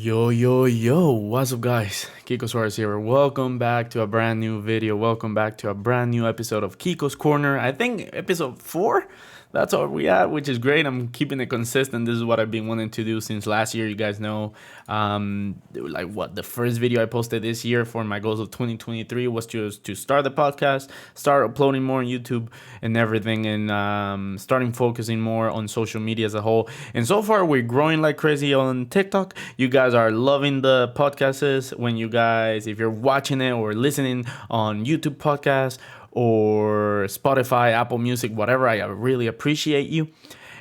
Yo, what's up, guys? KikoSuarez here. Welcome back to a brand new video. Welcome back to a brand new episode of Kiko's Corner. I think episode 4. That's all we at, which is great. I'm keeping it consistent. This is what I've been wanting to do since last year. You guys know, the first video I posted this year for my goals of 2023 was just to start the podcast, start uploading more on YouTube and everything, and starting focusing more on social media as a whole. And so far, we're growing like crazy on TikTok. You guys are loving the podcasts. When you guys, if you're watching it or listening on YouTube podcasts or Spotify, Apple Music, whatever, I really appreciate you.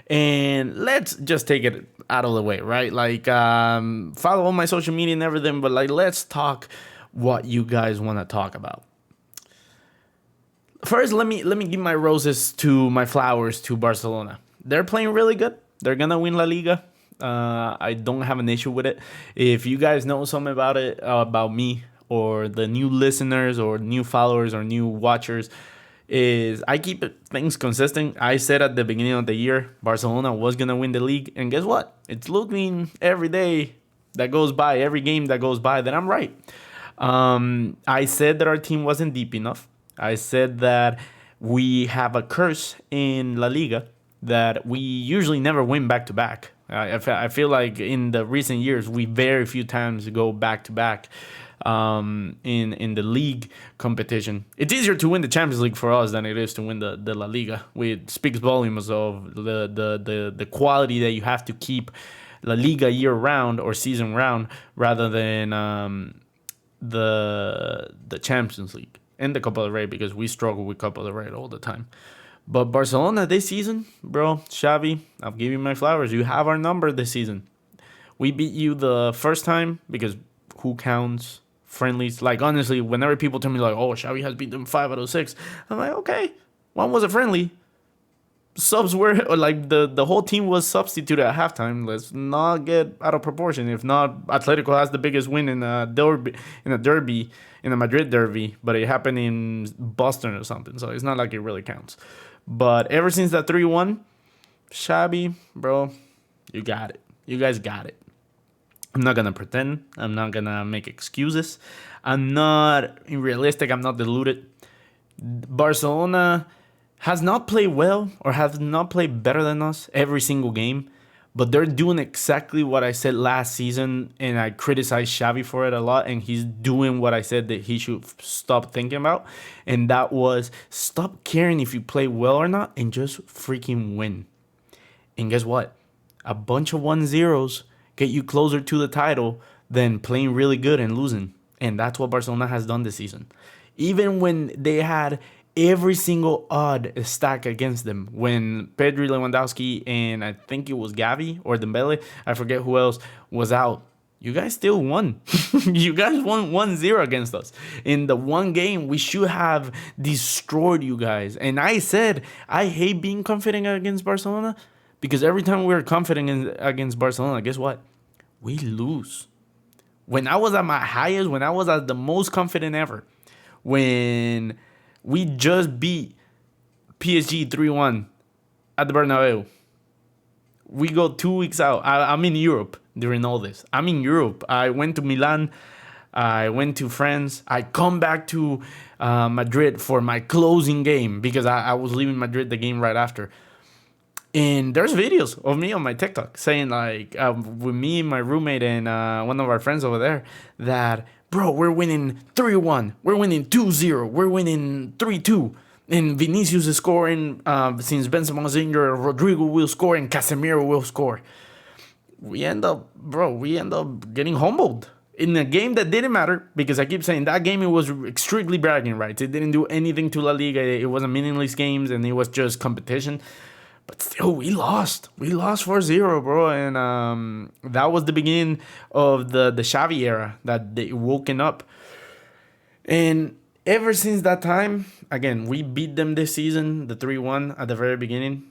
And let's just take it out of the way, right? Follow all my social media and everything, but let's talk what you guys want to talk about. First, let me give my roses to my flowers to Barcelona. They're playing really good. They're gonna win La Liga. I don't have an issue with it. If you guys know something about it, about me, or the new listeners or new followers or new watchers, is I keep things consistent. I said at the beginning of the year Barcelona was going to win the league, and guess what? It's looking every day that goes by, every game that goes by, that I'm right. I said that our team wasn't deep enough. I said that we have a curse in La Liga that we usually never win back-to-back. I feel like in the recent years, we very few times go back-to-back in the league competition. It's easier to win the Champions League for us than it is to win the La Liga. It speaks volumes of the quality that you have to keep La Liga year round or season round rather than the Champions League and the Copa del Rey, because we struggle with Copa del Rey all the time. But Barcelona this season, bro, Xavi, I'll give you my flowers. You have our number this season. We beat you the first time because who counts friendlies? Honestly, whenever people tell me oh, Xavi has beat them 5 out of 6, I'm like, okay, one was a friendly. Subs were the whole team was substituted at halftime. Let's not get out of proportion. If not, Atletico has the biggest win in a derby, in a Madrid derby, but it happened in Boston or something. So it's not like it really counts. But ever since that 3-1, Xavi, bro, you got it. You guys got it. I'm not going to pretend. I'm not going to make excuses. I'm not unrealistic. I'm not deluded. Barcelona has not played well or has not played better than us every single game, but they're doing exactly what I said last season, and I criticized Xavi for it a lot, and he's doing what I said that he should stop thinking about, and that was stop caring if you play well or not and just freaking win. And guess what? A bunch of 1-0s get you closer to the title than playing really good and losing. And that's what Barcelona has done this season. Even when they had every single odd stack against them, when Pedri, Lewandowski, and I think it was Gavi or Dembele, I forget who else, was out, you guys still won. You guys won 1-0 against us. In the one game, we should have destroyed you guys. And I said, I hate being confident against Barcelona, because every time we're confident against Barcelona, guess what? We lose. When I was at my highest, when I was at the most confident ever, when we just beat PSG 3-1 at the Bernabeu, we go 2 weeks out. I'm in Europe during all this. I'm in Europe. I went to Milan. I went to France. I come back to Madrid for my closing game because I was leaving Madrid the game right after. And there's videos of me on my TikTok saying with me, my roommate, and one of our friends over there that, bro, we're winning 3-1. We're winning 2-0. We're winning 3-2. And Vinicius is scoring since Benzema's injured. Rodrigo will score and Casemiro will score. We end up getting humbled in a game that didn't matter, because I keep saying that game, it was strictly bragging rights. It didn't do anything to La Liga. It wasn't meaningless games, and it was just competition. But still, we lost. We lost 4-0, bro. And that was the beginning of the Xavi era, that they woken up. And ever since that time, again, we beat them this season, the 3-1 at the very beginning.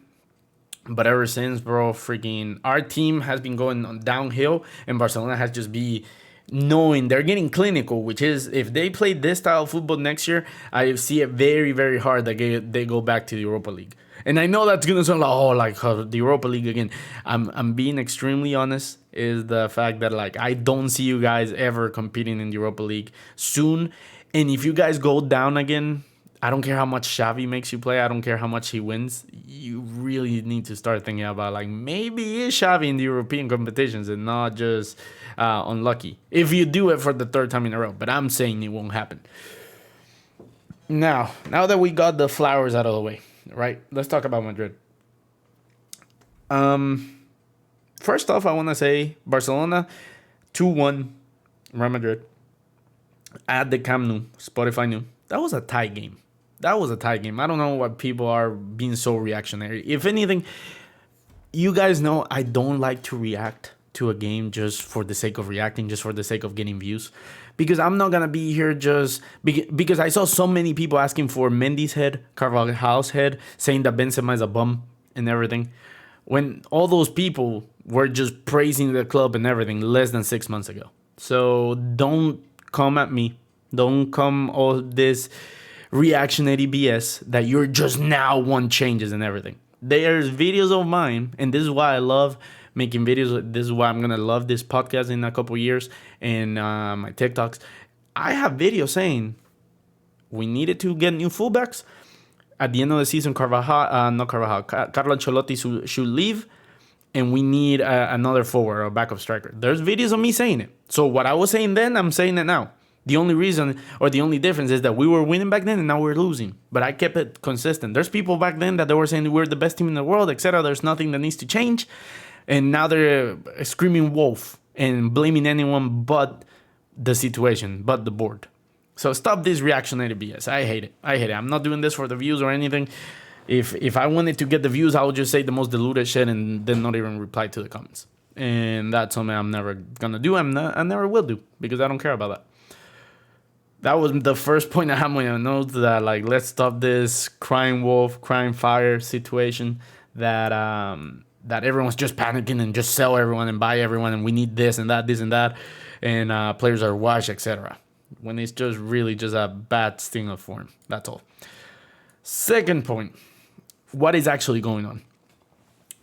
But ever since, bro, freaking our team has been going downhill, and Barcelona has just been knowing they're getting clinical, which is, if they play this style of football next year, I see it very, very hard that they go back to the Europa League. And I know that's gonna sound like, oh, like the Europa League again. I'm being extremely honest. Is the fact that like I don't see you guys ever competing in the Europa League soon. And if you guys go down again, I don't care how much Xavi makes you play. I don't care how much he wins. You really need to start thinking about like maybe is Xavi in the European competitions and not just unlucky. If you do it for the third time in a row, but I'm saying it won't happen. Now that we got the flowers out of the way, right? Let's talk about Madrid. First off, I want to say Barcelona 2-1 Real Madrid at the Camp Nou, Spotify knew. That was a tie game. That was a tie game. I don't know why people are being so reactionary. If anything, you guys know I don't like to react to a game just for the sake of reacting, just for the sake of getting views. Because I'm not going to be here just... Because I saw so many people asking for Mendy's head, Carvajal's head, saying that Benzema is a bum and everything. When all those people were just praising the club and everything less than 6 months ago. So don't come at me. Don't come all this reactionary BS that you're just now want changes and everything. There's videos of mine, and this is why I love making videos. This is why I'm gonna love this podcast in a couple years and my TikToks. I have videos saying we needed to get new fullbacks at the end of the season. Carlo Ancelotti should leave, and we need another forward or backup striker. There's videos of me saying it. So what I was saying then, I'm saying it now. The only reason or the only difference is that we were winning back then and now we're losing. But I kept it consistent. There's people back then that they were saying we're the best team in the world, etc. There's nothing that needs to change. And now they're screaming wolf and blaming anyone but the situation, but the board. So stop this reactionary BS. I hate it. I'm not doing this for the views or anything. If I wanted to get the views, I would just say the most diluted shit and then not even reply to the comments. And that's something I'm never going to do. I never will do because I don't care about that. That was the first point I had when I noticed that, like, let's stop this crying wolf, crying fire situation that that everyone's just panicking and just sell everyone and buy everyone and we need this and that, and players are washed, etc. When it's just really just a bad sting of form. That's all. Second point, what is actually going on?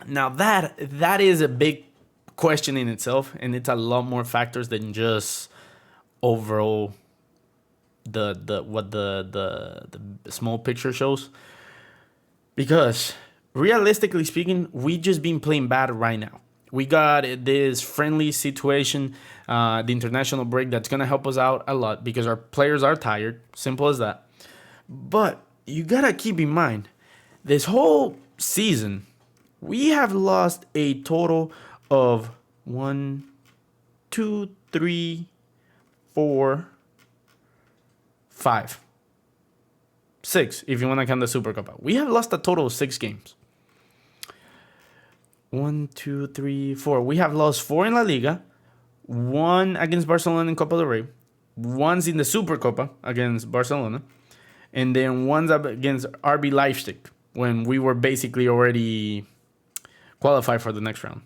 Now that is a big question in itself, and it's a lot more factors than just overall the small picture shows. Because realistically speaking, we just been playing bad right now. We got this friendly situation, the international break, that's gonna help us out a lot because our players are tired. Simple as that. But you gotta keep in mind, this whole season, we have lost a total of 1, 2, 3, 4, 5, 6, if you want to count the Super Copa. We have lost a total of 6 games. 1, 2, 3, 4. We have lost 4 in La Liga, 1 against Barcelona in Copa del Rey, 1's in the Super Copa against Barcelona, and then 1's up against RB Leipzig when we were basically already qualified for the next round.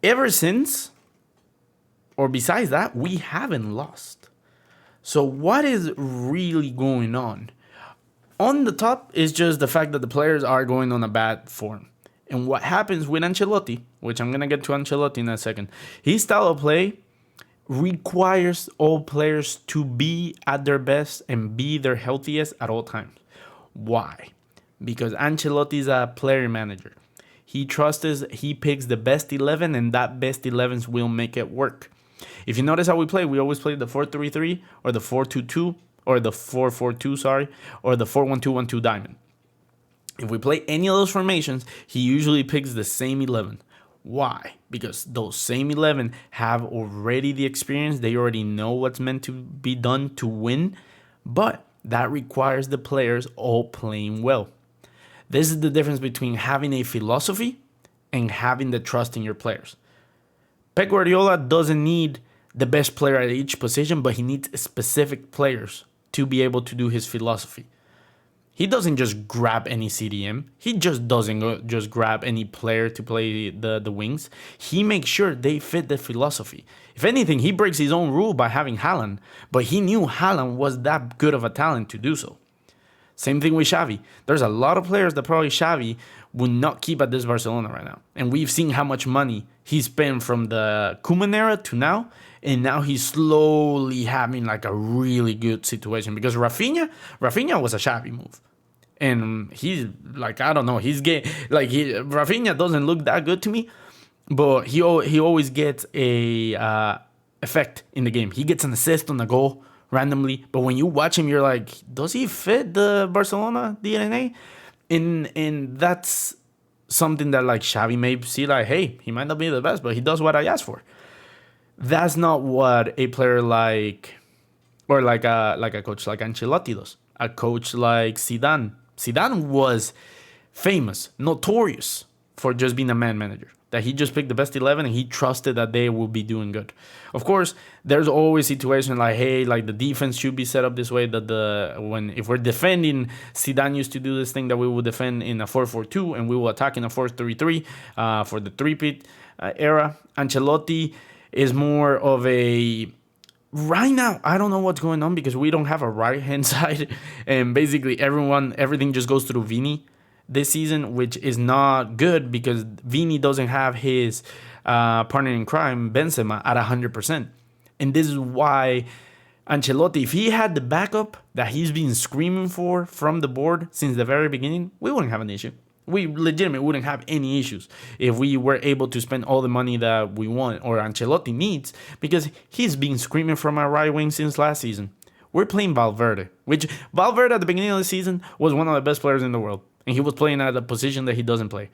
Ever since, or besides that, we haven't lost. So what is really going on? On the top is just the fact that the players are going on a bad form. And what happens with Ancelotti, which I'm going to get to Ancelotti in a second, his style of play requires all players to be at their best and be their healthiest at all times. Why? Because Ancelotti is a player manager. He picks the best 11, and that best 11s will make it work. If you notice how we play, we always play the 4-3-3 or the 4-2-2 or the 4-4-2, or the 4-1-2-1-2 diamond. If we play any of those formations, he usually picks the same 11. Why? Because those same 11 have already the experience. They already know what's meant to be done to win, but that requires the players all playing well. This is the difference between having a philosophy and having the trust in your players. Pep Guardiola doesn't need the best player at each position, but he needs specific players to be able to do his philosophy. He doesn't just grab any CDM. He just doesn't just grab any player to play the wings. He makes sure they fit the philosophy. If anything, he breaks his own rule by having Haaland, but he knew Haaland was that good of a talent to do so. Same thing with Xavi. There's a lot of players that probably Xavi would not keep at this Barcelona right now. And we've seen how much money he spent from the Koeman era to now. And now he's slowly having like a really good situation. Because Rafinha was a Xavi move. And he's like, I don't know, Rafinha doesn't look that good to me. But he always gets a effect in the game. He gets an assist on the goal randomly, but when you watch him, you're like, does he fit the Barcelona DNA? And that's something that like Xavi may see like, hey, he might not be the best, but he does what I asked for. That's not what a player like a coach like Ancelotti does. A coach like Zidane. Zidane was famous, notorious for just being a man manager. That he just picked the best 11 and he trusted that they will be doing good. Of course, there's always situations like, hey, like the defense should be set up this way. If we're defending, Zidane used to do this thing that we will defend in a 4-4-2 and we will attack in a 4-3-3 for the three-peat era. Ancelotti is more of a... Right now, I don't know what's going on because we don't have a right-hand side. And basically, everything just goes through Vini this season, which is not good because Vini doesn't have his partner in crime, Benzema, at 100%. And this is why Ancelotti, if he had the backup that he's been screaming for from the board since the very beginning, we wouldn't have an issue. We legitimately wouldn't have any issues if we were able to spend all the money that we want or Ancelotti needs, because he's been screaming from our right wing since last season. We're playing Valverde, which Valverde at the beginning of the season was one of the best players in the world. And he was playing at a position that he doesn't play.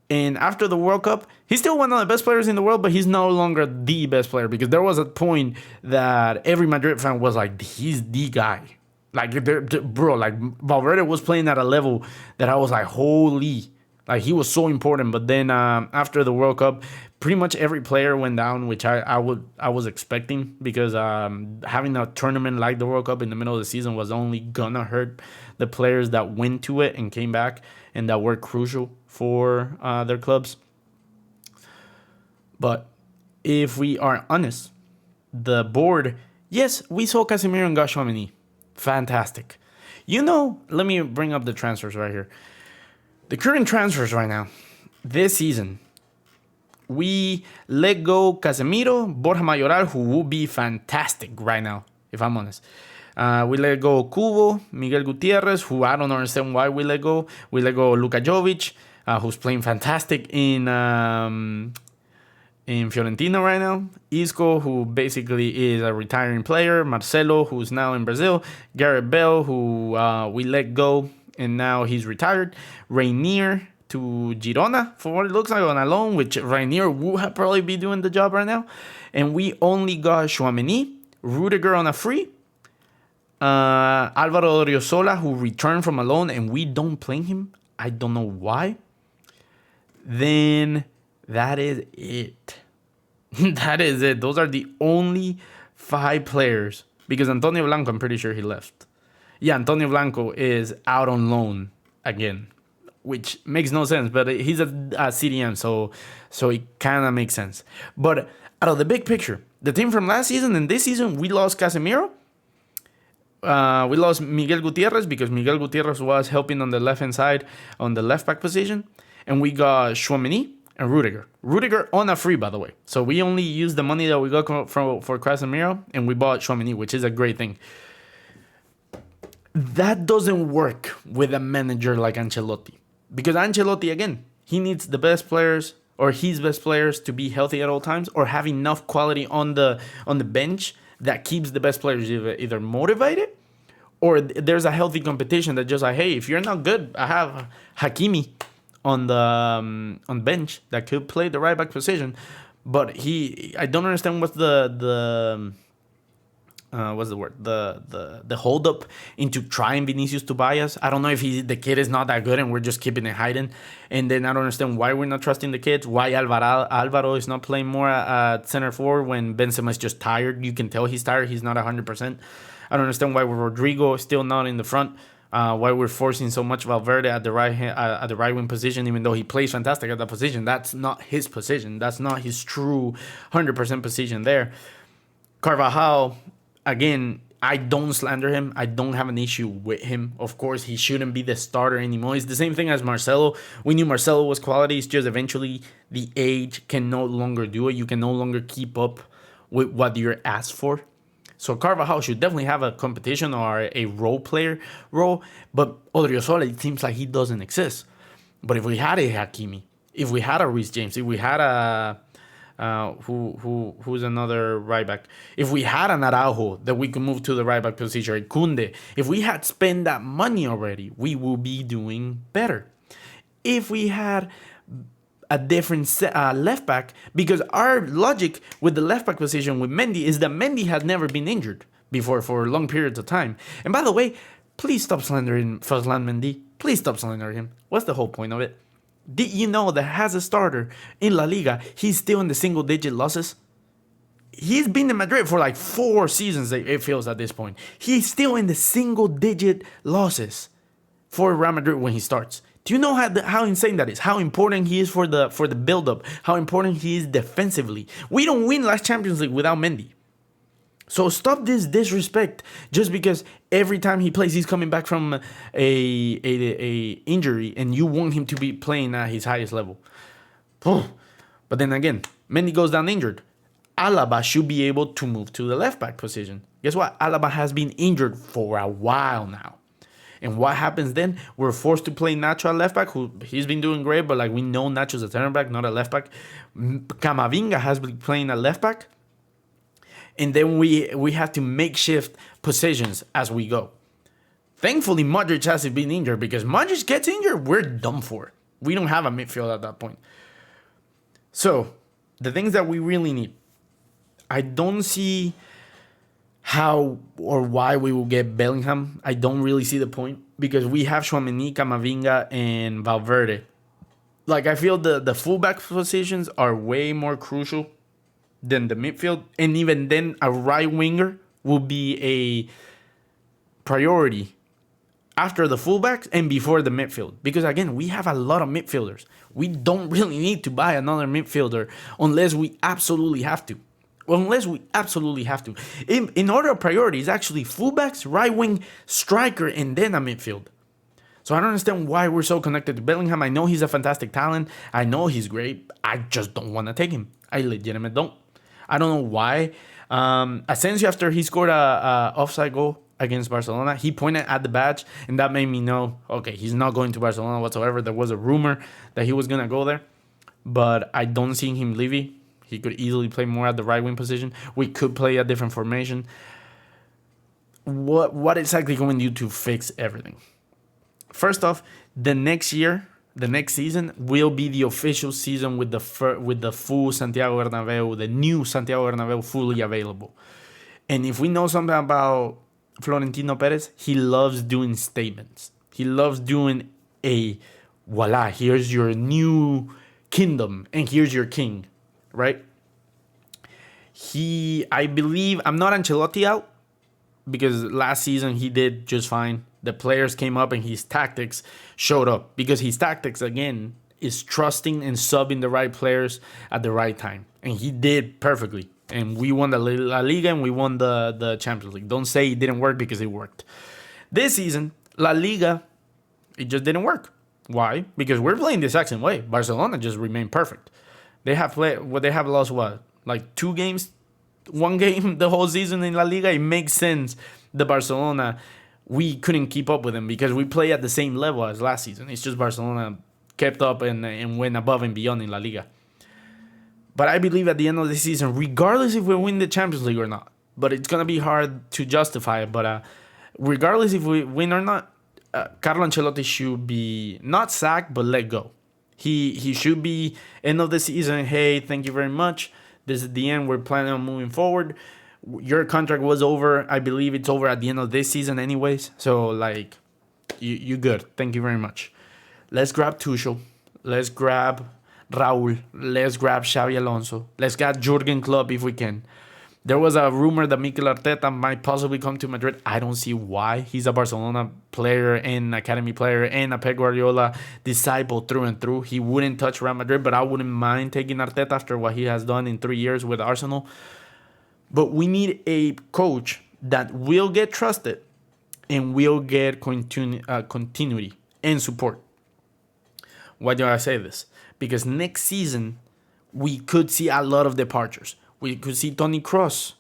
And after the World Cup, he's still one of the best players in the world, but he's no longer the best player because there was a point that every Madrid fan was like, he's the guy. Like, bro, like Valverde was playing at a level that I was like, holy. Like, he was so important. But then after the World Cup, pretty much every player went down, which I was expecting because having a tournament like the World Cup in the middle of the season was only gonna hurt the players that went to it and came back and that were crucial for their clubs. But if we are honest, the board, yes, we saw Casemiro and got Tchouaméni. Fantastic. Let me bring up the transfers right here. The current transfers right now, this season, we let go Casemiro, Borja Mayoral, who will be fantastic right now, if I'm honest. We let go Kubo, Miguel Gutierrez, who I don't understand why we let go. We let go Luka Jovic, who's playing fantastic in Fiorentina right now. Isco, who basically is a retiring player. Marcelo, who's now in Brazil. Gareth Bale, who we let go and now he's retired. Rainier to Girona for what it looks like on a loan, which Rainier will probably be doing the job right now. And we only got Tchouaméni, Rudiger on a free, Alvaro Odriozola, who returned from a loan and we don't play him. I don't know why. Then that is it. That is it. Those are the only 5 players. Because Antonio Blanco, I'm pretty sure he left. Yeah, Antonio Blanco is out on loan again, which makes no sense. But he's a CDM, so it kind of makes sense. But out of the big picture, the team from last season and this season, we lost Casemiro. We lost Miguel Gutierrez because Miguel Gutierrez was helping on the left-hand side on the left-back position. And we got Tchouaméni and Rudiger. Rudiger on a free, by the way. So we only used the money that we got for Casemiro, and we bought Tchouaméni, which is a great thing. That doesn't work with a manager like Ancelotti. Because Ancelotti, again, he needs the best players or his best players to be healthy at all times or have enough quality on the bench that keeps the best players either motivated or there's a healthy competition that just like, hey, if you're not good, I have Hakimi on the bench that could play the right back position, but I don't understand what's the hold up into trying Vinicius Tobias. I don't know if the kid is not that good and we're just keeping it hiding. And then I don't understand why we're not trusting the kids. Why Alvaro is not playing more at center forward when Benzema is just tired. You can tell he's tired. He's not 100%. I don't understand why Rodrigo is still not in the front. Why we're forcing so much Valverde at the right wing position, even though he plays fantastic at that position. That's not his position. That's not his true 100% position there. Carvajal, again, I don't slander him. I don't have an issue with him. Of course, he shouldn't be the starter anymore. It's the same thing as Marcelo. We knew Marcelo was quality. It's just eventually the age can no longer do it. You can no longer keep up with what you're asked for. So Carvajal should definitely have a competition or a role player role. But Odriozola, it seems like he doesn't exist. But if we had a Hakimi, if we had a Reece James, if we had a who's another right back, if we had an Araujo that we could move to the right back position, or Kunde, if we had spent that money already, we will be doing better. If we had a different left back, because our logic with the left back position with Mendy is that Mendy has never been injured before for long periods of time. And by the way, please stop slandering Fazlan Mendy. Please stop slandering him. What's the whole point of it? Did you know that as a starter in La Liga, he's still in the single-digit losses? He's been in Madrid for like 4 seasons, it feels at this point. He's still in the single-digit losses for Real Madrid when he starts. Do you know how insane that is? How important he is for the build-up? How important he is defensively? We don't win last Champions League without Mendy. So stop this disrespect just because every time he plays, he's coming back from a injury and you want him to be playing at his highest level. But then again, Mendy goes down injured. Alaba should be able to move to the left back position. Guess what? Alaba has been injured for a while now. And what happens then? We're forced to play Nacho at left back, who he's been doing great, but like we know Nacho's a center back, not a left back. Camavinga has been playing at left back. And then we have to makeshift positions as we go. Thankfully, Modric hasn't been injured, because Modric gets injured, we're done for. We don't have a midfield at that point. So, the things that we really need. I don't see how or why we will get Bellingham. I don't really see the point, because we have Tchouaméni, Camavinga, and Valverde. Like, I feel the fullback positions are way more crucial than the midfield, and even then a right winger will be a priority after the fullbacks and before the midfield, because again, we have a lot of midfielders. We don't really need to buy another midfielder unless we absolutely have to. In order of priority is actually fullbacks, right wing, striker, and then a midfield. So I don't understand why we're so connected to Bellingham. I know he's a fantastic talent. I know he's great. I just don't want to take him. I legitimately don't. I don't know why. Asensio, after he scored a offside goal against Barcelona, he pointed at the badge, and that made me know, okay, he's not going to Barcelona whatsoever. There was a rumor that he was going to go there, but I don't see him leaving. He could easily play more at the right wing position. We could play a different formation. What exactly going to do to fix everything? First off, the next season will be the official season with the full Santiago Bernabeu, the new Santiago Bernabeu fully available. And if we know something about Florentino Perez, he loves doing statements. He loves doing voila, here's your new kingdom and here's your king, right? I believe, I'm not Ancelotti out, because last season he did just fine. The players came up and his tactics showed up, because his tactics, again, is trusting and subbing the right players at the right time. And he did perfectly. And we won the La Liga and we won the Champions League. Don't say it didn't work, because it worked. This season, La Liga, it just didn't work. Why? Because we're playing the exact same way. Barcelona just remained perfect. They have lost what? Like 2 games? 1 game the whole season in La Liga? It makes sense. The Barcelona, we couldn't keep up with them because we play at the same level as last season. It's just Barcelona kept up and went above and beyond in La Liga. But I believe at the end of the season, regardless if we win the Champions League or not, but it's going to be hard to justify it, but regardless if we win or not, Carlo Ancelotti should be not sacked, but let go. He should be end of the season. Hey, thank you very much. This is the end. We're planning on moving forward. Your contract was over. I believe it's over at the end of this season anyways. So, like, you good. Thank you very much. Let's grab Tuchel. Let's grab Raul. Let's grab Xabi Alonso. Let's get Jurgen Klopp if we can. There was a rumor that Mikel Arteta might possibly come to Madrid. I don't see why. He's a Barcelona player and academy player and a Pep Guardiola disciple through and through. He wouldn't touch Real Madrid, but I wouldn't mind taking Arteta after what he has done in 3 years with Arsenal. But we need a coach that will get trusted and will get continuity and support. Why do I say this? Because next season, we could see a lot of departures. We could see Toni Kroos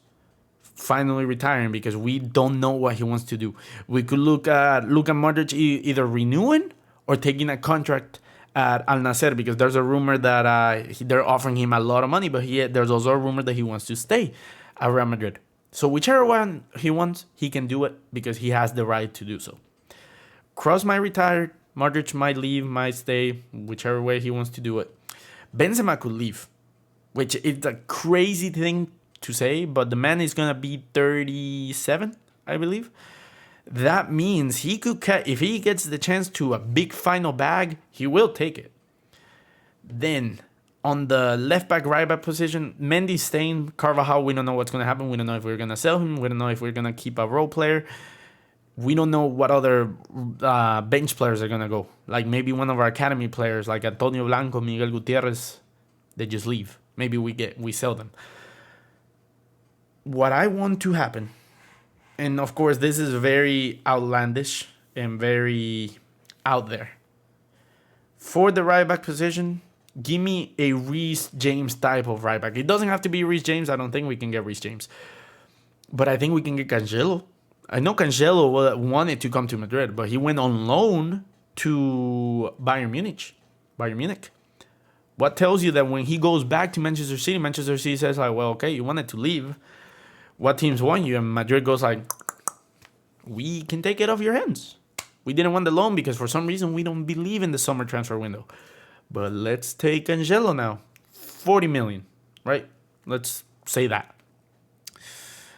finally retiring because we don't know what he wants to do. We could look at Modric either renewing or taking a contract at Al Nassr, because there's a rumor that they're offering him a lot of money, but there's also a rumor that he wants to stay at Real Madrid. So whichever one he wants, he can do it because he has the right to do so. Kroos might retire, Modric might leave, might stay, whichever way he wants to do it. Benzema could leave, which is a crazy thing to say, but the man is going to be 37, I believe. That means he could, if he gets the chance to a big final bag, he will take it. Then on the left back, right back position, Mendy's staying. Carvajal, we don't know what's going to happen. We don't know if we're going to sell him. We don't know if we're going to keep a role player. We don't know what other bench players are going to go. Like maybe one of our academy players, like Antonio Blanco, Miguel Gutierrez, they just leave. Maybe we sell them. What I want to happen, and of course this is very outlandish and very out there. For the right back position, give me a Reece James type of right back. It doesn't have to be Reece James. I don't think we can get Reece James. But I think we can get Cancelo. I know Cancelo wanted to come to Madrid, but he went on loan to Bayern Munich. What tells you that when he goes back to Manchester City says like, well, okay, you wanted to leave. What teams want you? And Madrid goes like, we can take it off your hands. We didn't want the loan because for some reason we don't believe in the summer transfer window. But let's take Cancelo now. 40 million, right? Let's say that.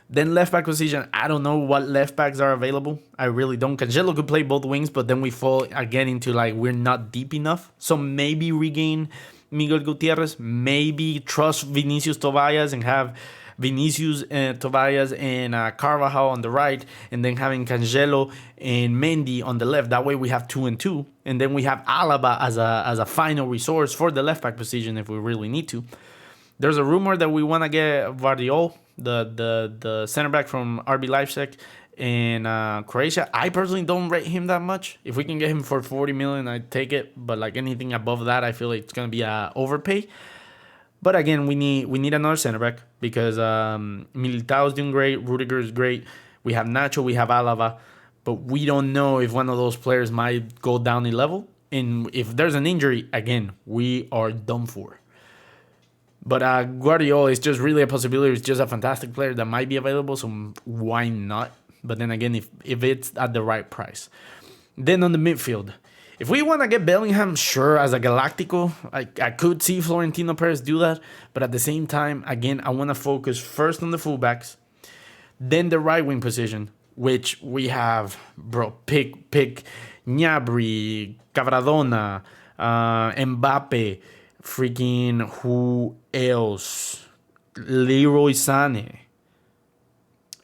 Then left back position, I don't know what left backs are available. I really don't. Cancelo could play both wings, but then we fall again into like we're not deep enough. So maybe regain Miguel Gutierrez. Maybe trust Vinicius Tobias and have Vinicius, Tobias, and Carvajal on the right, and then having Cancelo and Mendy on the left. That way we have 2 and 2, and then we have Alaba as a final resource for the left back position if we really need to. There's a rumor that we want to get Vardiol, the center back from RB Leipzig in Croatia. I personally don't rate him that much. If we can get him for 40 million, I'd take it. But like anything above that, I feel like it's gonna be a overpay. But again, we need another center back because Militao is doing great. Rudiger is great. We have Nacho. We have Alaba. But we don't know if one of those players might go down a level. And if there's an injury, again, we are done for. But Guardiola is just really a possibility. He's just a fantastic player that might be available. So why not? But then again, if it's at the right price. Then on the midfield. If we want to get Bellingham, sure, as a Galactico, I could see Florentino Perez do that. But at the same time, again, I want to focus first on the fullbacks, then the right wing position, which we have, pick Gnabry, Cavradona, Mbappe, freaking who else? Leroy Sané.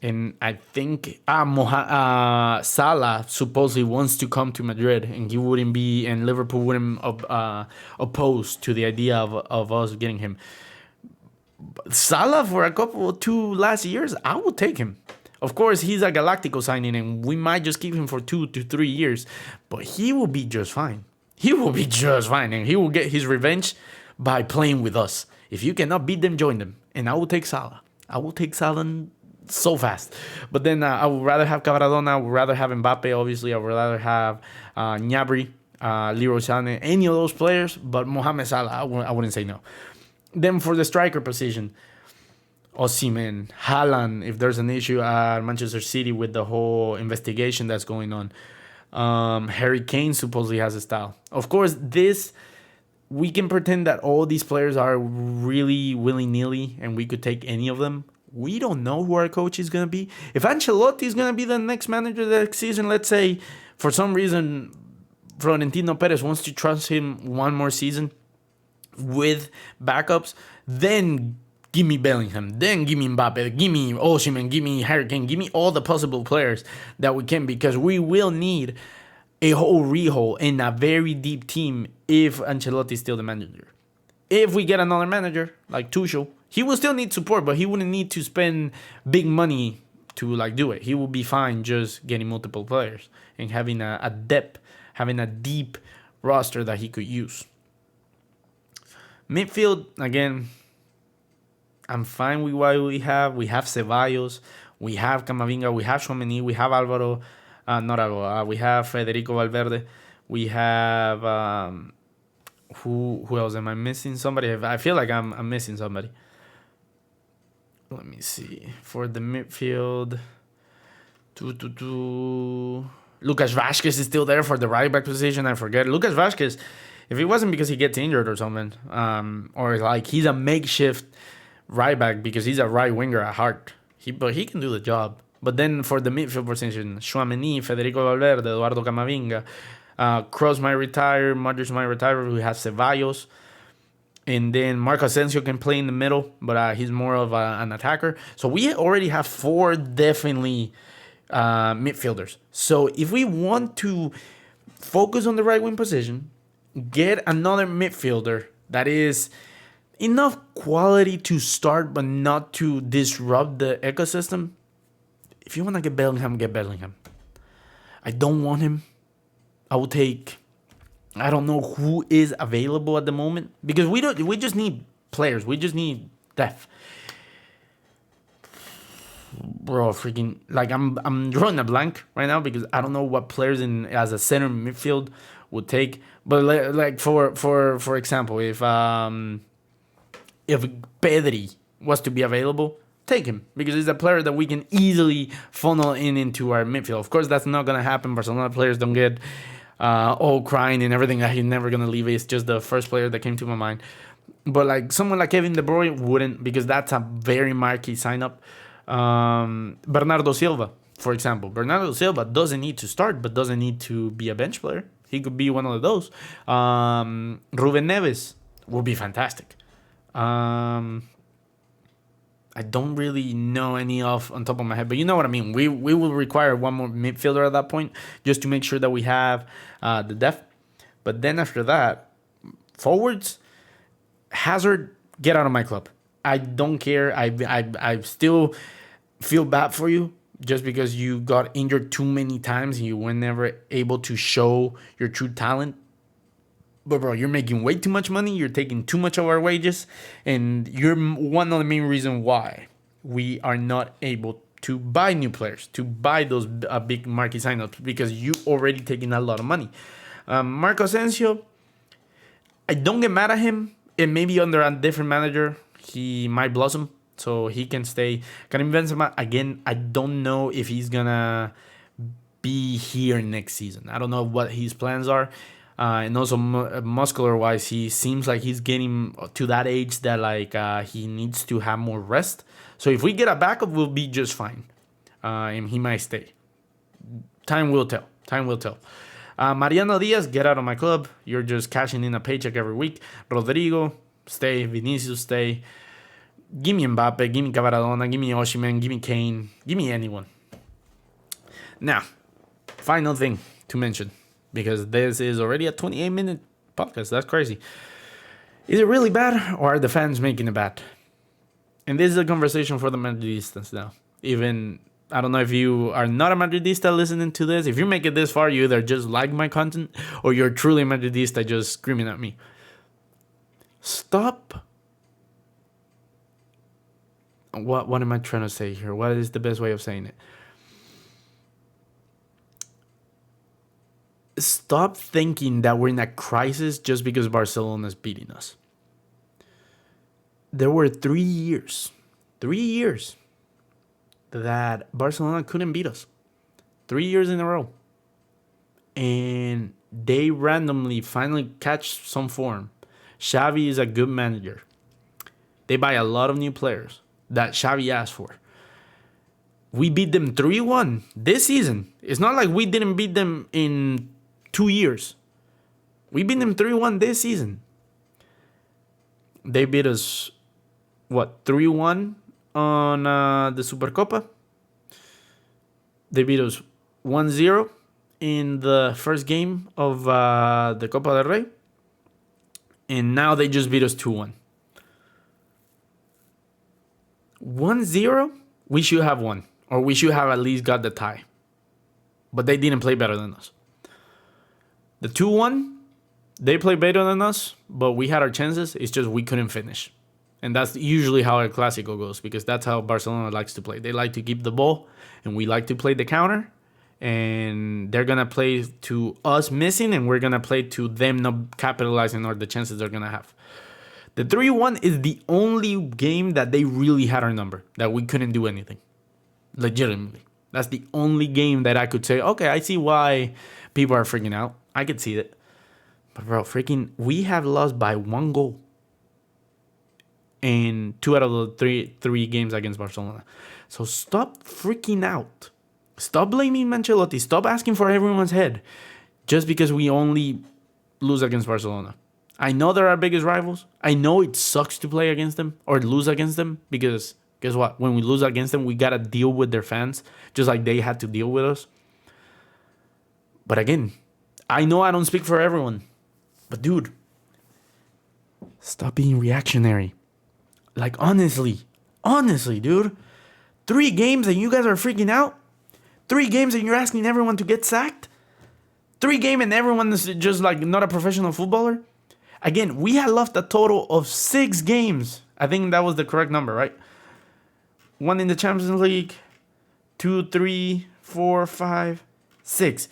And I think Salah supposedly wants to come to Madrid, and he wouldn't be, and Liverpool wouldn't oppose to the idea of us getting him. Salah for 2 last years, I would take him. Of course, he's a Galactico signing, and we might just keep him for 2 to 3 years, but he will be just fine. He will be just fine, and he will get his revenge by playing with us. If you cannot beat them, join them. And I will take Salah. I will take Salah so fast. But then I would rather have Cavradona. I would rather have Mbappe, obviously. I would rather have Gnabry, Leroy Sané, any of those players. But Mohamed Salah, I wouldn't say no. Then for the striker position, Osimhen, Haaland, if there's an issue at Manchester City with the whole investigation that's going on. Harry Kane supposedly has a style. Of course, we can pretend that all these players are really willy-nilly and we could take any of them. We don't know who our coach is going to be. If Ancelotti is going to be the next manager next season, let's say for some reason Florentino Perez wants to trust him one more season with backups, then give me Bellingham, then give me Mbappe, give me Osimhen, give me Harry Kane, give me all the possible players that we can, because we will need a whole rehaul in a very deep team if Ancelotti is still the manager. If we get another manager like Tuchel, he will still need support, but he wouldn't need to spend big money to like do it. He will be fine just getting multiple players and having a depth, having a deep roster that he could use. Midfield, again, I'm fine with what we have. We have Ceballos, we have Camavinga, we have Tchouaméni, we have Alvaro, not Alvaro, we have Federico Valverde, we have who else am I missing? Somebody. I feel like I'm missing somebody. Let me see. For the midfield, Lucas Vázquez is still there for the right back position. I forget. Lucas Vázquez, if it wasn't because he gets injured or something, or like he's a makeshift right back because he's a right winger at heart, but he can do the job. But then for the midfield position, Tchouaméni, Federico Valverde, Eduardo Camavinga, Kroos might retire, Modric might retire. We have Ceballos. And then Marco Asensio can play in the middle, but he's more of an attacker. So we already have 4 definitely midfielders. So if we want to focus on the right wing position, get another midfielder that is enough quality to start but not to disrupt the ecosystem. If you want to get Bellingham, get Bellingham. I don't want him. I will take... I don't know who is available at the moment because we just need players. We just need depth. Bro, freaking like I'm drawing a blank right now because I don't know what players in as a center midfield would take. But like for example, if Pedri was to be available, take him because he's a player that we can easily funnel into our midfield. Of course, that's not gonna happen. Barcelona players don't get all crying and everything that he's never gonna leave. It's just the first player that came to my mind. But like someone like Kevin De Bruyne wouldn't, because that's a very marquee sign up. Bernardo Silva, for example. Bernardo Silva doesn't need to start, but doesn't need to be a bench player. He could be one of those. Ruben Neves will be fantastic. I don't really know any off on top of my head, but you know what I mean. We will require one more midfielder at that point just to make sure that we have the depth. But then after that, forwards, Hazard, get out of my club. I don't care. I still feel bad for you just because you got injured too many times and you were never able to show your true talent. But bro, you're making way too much money. You're taking too much of our wages. And you're one of the main reasons why we are not able to buy new players, to buy those big marquee signups, because you already taking a lot of money. Marco Asensio, I don't get mad at him. It may be under a different manager. He might blossom, so he can stay. Karim Benzema, again, I don't know if he's going to be here next season. I don't know what his plans are. And also muscular wise, he seems like he's getting to that age that like he needs to have more rest. So if we get a backup, we'll be just fine. And he might stay. Time will tell. Mariano Diaz, get out of my club. You're just cashing in a paycheck every week. Rodrigo, stay. Vinicius, stay. Give me Mbappe. Give me Cavaradona. Give me Osimhen. Give me Kane. Give me anyone. Now, final thing to mention, because this is already a 28-minute podcast. That's crazy. Is it really bad, or are the fans making it bad? And this is a conversation for the Madridistas now. Even, I don't know if you are not a Madridista listening to this. If you make it this far, you either just like my content, or you're truly a Madridista just screaming at me. Stop. What am I trying to say here? What is the best way of saying it? Stop thinking that we're in a crisis just because Barcelona is beating us. There were 3 years that Barcelona couldn't beat us. 3 years in a row. And they randomly finally catch some form. Xavi is a good manager. They buy a lot of new players that Xavi asked for. We beat them 3-1 this season. It's not like we didn't beat them in 2 years. We beat them 3-1 this season. They beat us, 3-1 on the Supercopa. They beat us 1-0 in the first game of the Copa del Rey. And now they just beat us 2-1. 1-0, we should have won. or we should have at least got the tie. But they didn't play better than us. The 2-1, they played better than us, but we had our chances. It's just we couldn't finish. And that's usually how a Clásico goes, because that's how Barcelona likes to play. They like to keep the ball, and we like to play the counter. And they're going to play to us missing, and we're going to play to them not capitalizing on the chances they're going to have. The 3-1 is the only game that they really had our number, that we couldn't do anything. Legitimately. That's the only game that I could say, okay, I see why people are freaking out. I could see it. But, bro, we have lost by 1 goal in 2 out of the three games against Barcelona. So stop freaking out. Stop blaming Ancelotti. Stop asking for everyone's head just because we only lose against Barcelona. I know they're our biggest rivals. I know it sucks to play against them or lose against them because guess what? When we lose against them, we got to deal with their fans just like they had to deal with us. But again, I know I don't speak for everyone. But dude, stop being reactionary. Like honestly, dude. 3 games and you guys are freaking out? 3 games and you're asking everyone to get sacked? 3 games and everyone is just like not a professional footballer? Again, we had lost a total of 6 games. I think that was the correct number, right? 1 in the Champions League, 2, 3, 4, 5, 6,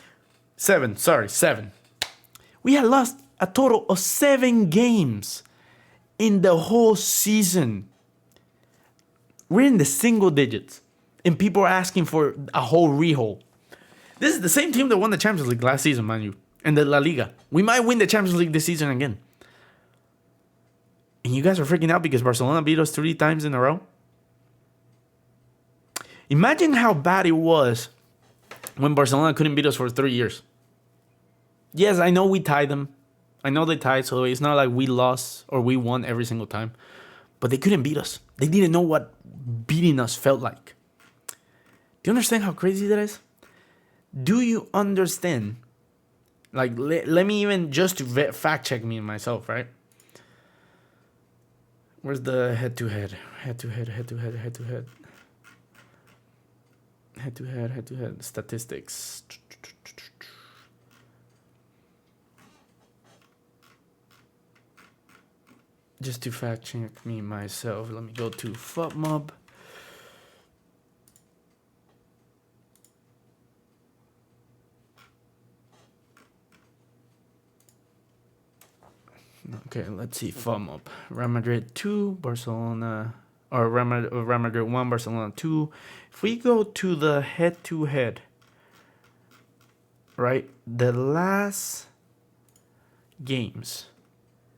7. Sorry, 7. We had lost a total of 7 games in the whole season. We're in the single digits. And people are asking for a whole rehaul. This is the same team that won the Champions League last season, man. You and the La Liga. We might win the Champions League this season again. And you guys are freaking out because Barcelona beat us 3 times in a row? Imagine how bad it was when Barcelona couldn't beat us for 3 years. Yes, I know we tied them. I know they tied, so it's not like we lost or we won every single time. But they couldn't beat us. They didn't know what beating us felt like. Do you understand how crazy that is? Do you understand? Like, let me even just fact check me and myself, right? Where's the head-to-head? Head-to-head. Statistics. Just to fact check me myself, let me go to FUTMob. Okay, let's see. FUTMob. Real Madrid 2, Barcelona, or Real Madrid 1, Barcelona 2. If we go to the head-to-head, right, the last games.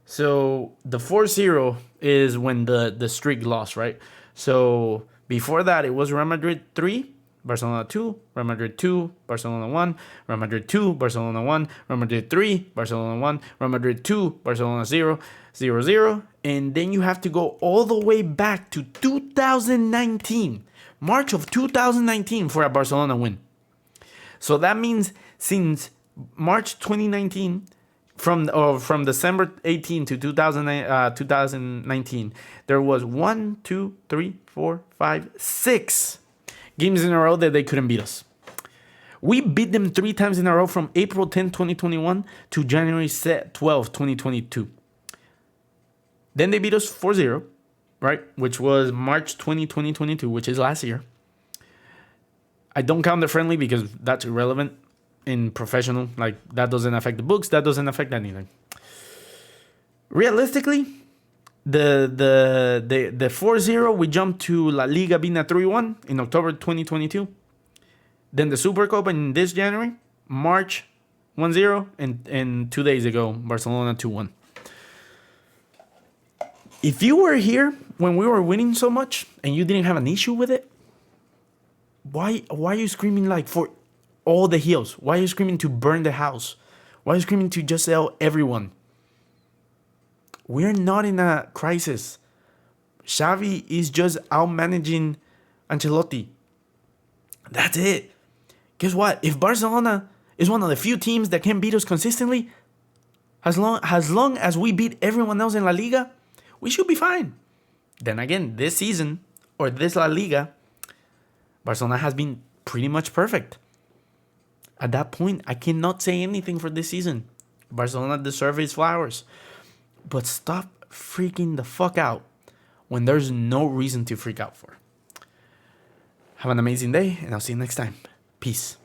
So the 4-0 is when the streak lost, right? So before that, it was Real Madrid 3, Barcelona 2, Real Madrid 2, Barcelona 1, Real Madrid 2, Barcelona 1, Real Madrid 3, Barcelona 1, Real Madrid 2, Barcelona 0, 0-0. And then you have to go all the way back to 2019, March of 2019 for a Barcelona win. So that means since March 2019, from December 18 to 2019, there was 1, 2, 3, 4, 5, 6 games in a row that they couldn't beat us. We beat them 3 times in a row from April 10, 2021 to January 12, 2022. Then they beat us 4-0, right? Which was March 20, 2022, which is last year. I don't count the friendly because that's irrelevant in professional. Like, that doesn't affect the books. That doesn't affect anything. Realistically, the 4-0, we jumped to La Liga being a 3-1 in October 2022. Then the Super Cup in this January, March 1-0, and 2 days ago, Barcelona 2-1. If you were here when we were winning so much and you didn't have an issue with it, why are you screaming like for all the heels? Why are you screaming to burn the house? Why are you screaming to just sell everyone? We're not in a crisis. Xavi is just out-managing Ancelotti. That's it. Guess what? If Barcelona is one of the few teams that can beat us consistently, as long as we beat everyone else in La Liga, we should be fine. Then again, this season, or this La Liga, Barcelona has been pretty much perfect. At that point, I cannot say anything for this season. Barcelona deserves its flowers. But stop freaking the fuck out when there's no reason to freak out for. Have an amazing day, and I'll see you next time. Peace.